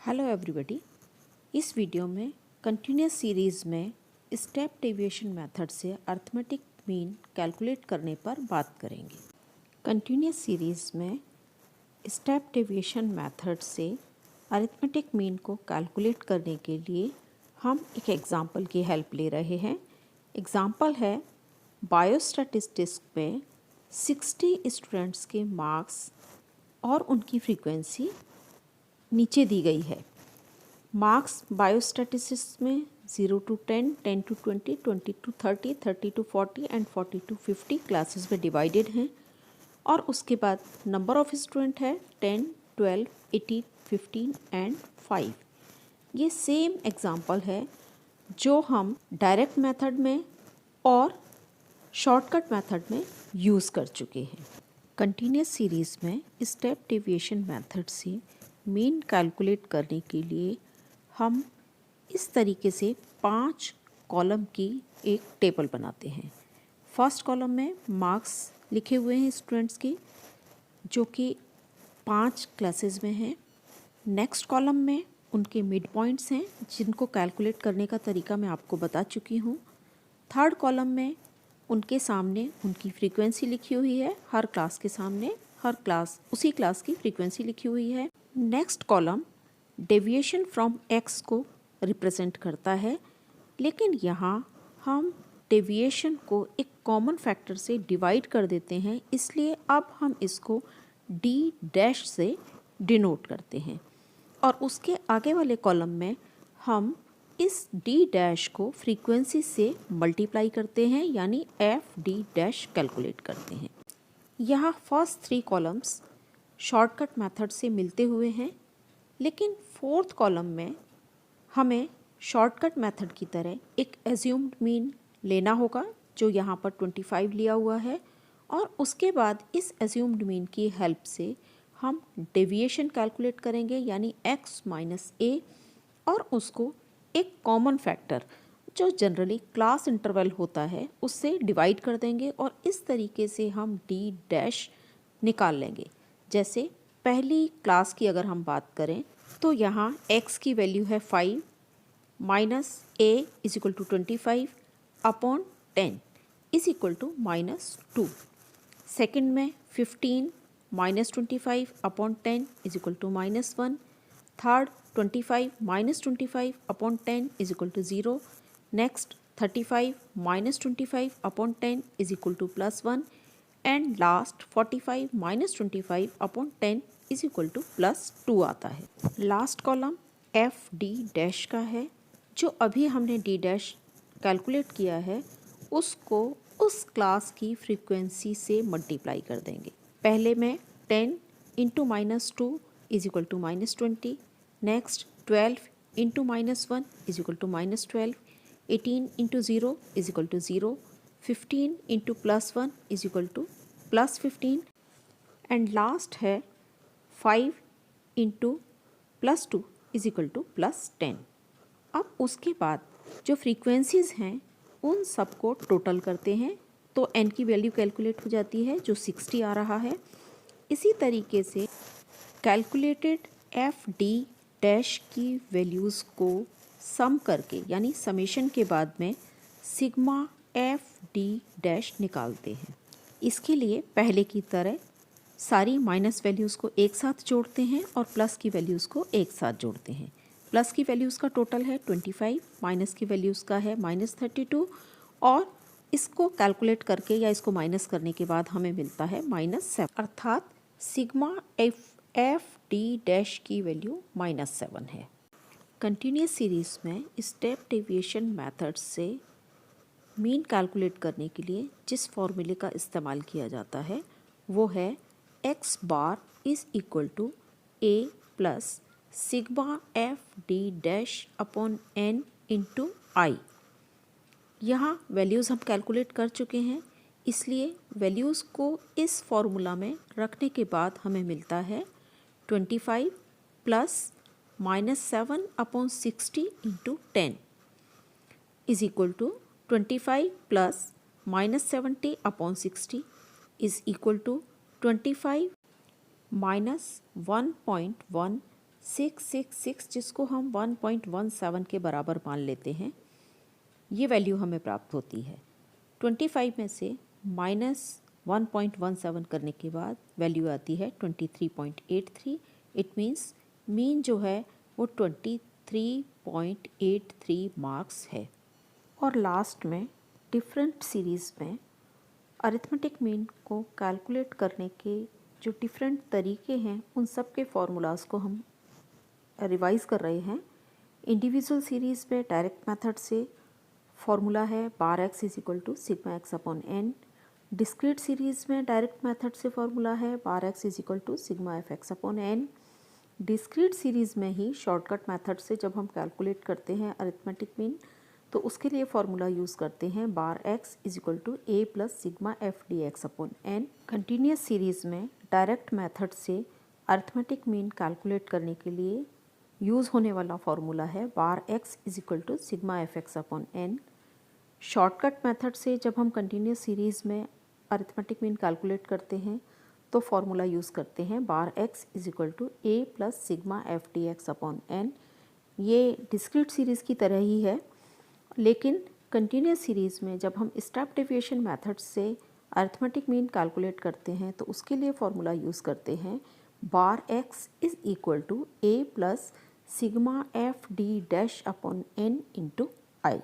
Hello everybody. इस video में continuous series में स्टेप डेविएशन मेथड से अरिथमेटिक मीन कैलकुलेट करने पर बात करेंगे। कंटिन्यूस सीरीज़ में स्टेप डेविएशन मेथड से अरिथमेटिक मीन को कैलकुलेट करने के लिए हम एक एग्जांपल की हेल्प ले रहे हैं। एग्जांपल है बायोस्टैटिस्टिक्स में 60 स्टूडेंट्स के मार्क्स और उनकी फ्रीक्वेंसी नीचे दी गई है। मार्क्स बायोस्टैटिस्टिक्स में 0 to 10, 10 to 20, 20 to 30, 30 to 40 and 40 to 50 classes में डिवाइडेड हैं। और उसके बाद नंबर ऑफ स्टूडेंट है 10, 12, 18, 15 एंड 5। ये सेम एग्जांपल है जो हम डायरेक्ट मेथड में और शॉर्टकट मेथड में यूज़ कर चुके हैं। कंटिन्यूस सीरीज़ में स्टेप डेविएशन मेथड से मीन कैलकुलेट करने के लिए हम इस तरीके से 5 कॉलम की एक टेबल बनाते हैं। फर्स्ट कॉलम में मार्क्स लिखे हुए हैं स्टूडेंट्स के, जो कि 5 क्लासेस में हैं। नेक्स्ट कॉलम में उनके मिड पॉइंट्स हैं, जिनको कैलकुलेट करने का तरीका मैं आपको बता चुकी हूँ। थर्ड कॉलम में उनके सामने उनकी फ्रीक्वेंसी लिखी हुई है, हर क्लास के सामने हर क्लास उसी क्लास की फ्रीक्वेंसी लिखी हुई है। Next column deviation from x को रिप्रेजेंट करता है, लेकिन यहाँ हम डेविएशन को एक कॉमन फैक्टर से डिवाइड कर देते हैं, इसलिए अब हम इसको डी डैश से डिनोट करते हैं। और उसके आगे वाले कॉलम में हम इस डी डैश को फ्रीक्वेंसी से मल्टीप्लाई करते हैं, यानी एफ डी डैश कैलकुलेट करते हैं। यहाँ फर्स्ट 3 कॉलम्स शॉर्टकट मेथड से मिलते हुए हैं, लेकिन फोर्थ कॉलम में हमें शॉर्टकट मेथड की तरह एक एज्यूम्ड मीन लेना होगा, जो यहाँ पर 25 लिया हुआ है। और उसके बाद इस एज्यूम्ड मीन की हेल्प से हम डेविएशन कैलकुलेट करेंगे, यानी x माइनस ए, और उसको एक कॉमन फैक्टर जो जनरली क्लास इंटरवल होता है उससे डिवाइड कर देंगे, और इस तरीके से हम डी डैश निकाल लेंगे। जैसे पहली क्लास की अगर हम बात करें तो यहाँ x की वैल्यू है 5 minus a is equal to 25 upon 10 is equal to -2। Second में 15 minus 25 upon 10 is equal to -1। Third 25 minus 25 upon 10 is equal to 0। Next 35 minus 25 upon 10 is equal to +1। And last 45 minus 25 upon 10 is equal to +2 आता है। Last column f D dash का है, जो अभी हमने D dash calculate किया है उसको उस क्लास की फ्रीक्वेंसी से मल्टीप्लाई कर देंगे। पहले में 10 into -2 is equal to -20। Next 12 into -1 is equal to -12। 18 into 0 is equal to 0। 15 into +1 is equal to +15। And last है 5 इंटू +2 इज इक्वल टू +10। अब उसके बाद जो फ्रीक्वेंसीज़ हैं उन सबको टोटल करते हैं, तो n की वैल्यू कैलकुलेट हो जाती है, जो 60 आ रहा है। इसी तरीके से कैलकुलेटेड एफ डी डैश की वैल्यूज़ को सम करके, यानी समेशन के बाद में सिग्मा एफ डी डैश निकालते हैं। इसके लिए पहले की तरह सारी माइनस वैल्यूज़ को एक साथ जोड़ते हैं और प्लस की वैल्यूज़ को एक साथ जोड़ते हैं। प्लस की वैल्यूज़ का टोटल है 25, माइनस की वैल्यूज़ का है -32, और इसको कैलकुलेट करके या इसको माइनस करने के बाद हमें मिलता है -7, अर्थात सिग्मा एफ डी डैश की वैल्यू -7 है। कंटिन्यूस सीरीज़ में स्टेप डेविएशन मेथड से मीन कैलकुलेट करने के लिए जिस फॉर्मूले का इस्तेमाल किया जाता है वो है x bar is equal to a plus sigma F D dash upon n into I. यहाँ वैल्यूज़ हम कैलकुलेट कर चुके हैं, इसलिए वैल्यूज़ को इस फॉर्मूला में रखने के बाद हमें मिलता है 25 plus -7 upon 60 into 10 is equal to 25 plus -70 upon 60 is equal to 25 minus 1.1 666 जिसको हम 1.17 के बराबर मान लेते हैं, ये वैल्यू हमें प्राप्त होती है। 25 में से -1.17 करने के बाद वैल्यू आती है 23.83। इट मीन्स मीन जो है वो 23.83 मार्क्स है। और लास्ट में डिफरेंट सीरीज़ में अरिथमेटिक मीन को कैलकुलेट करने के जो डिफरेंट तरीके हैं उन सब के फॉर्मूलाज़ को हम रिवाइज़ कर रहे हैं। इंडिविजुअल सीरीज़ में डायरेक्ट मेथड से फॉर्मूला है bar X is equal to sigma X upon N. Discrete series में डायरेक्ट मेथड से फॉर्मूला है bar X is equal to sigma F X upon N. Discrete series में ही shortcut method से जब हम कैलकुलेट करते हैं अरिथमेटिक मीन तो उसके लिए फॉर्मूला यूज़ करते हैं bar X is equal to A plus sigma F D x upon N. Continuous series में डायरेक्ट मेथड से अरिथमेटिक मीन कैलकुलेट करने के लिए यूज़ होने वाला फॉर्मूला है bar X is equal to sigma F X upon N. Shortcut method से जब हम कंटिन्यूस सीरीज़ में अरिथमेटिक मीन कैलकुलेट करते हैं तो फॉर्मूला यूज़ करते हैं bar X is equal to A plus sigma F D x upon n. ये डिस्क्रीट सीरीज़ की तरह ही है, लेकिन कंटिन्यूस सीरीज़ में जब हम स्टेप डेविएशन मेथड से अरिथमेटिक मीन कैलकुलेट करते हैं तो उसके लिए फॉर्मूला यूज़ करते हैं bar X is equal to A plus sigma F D dash upon N into I.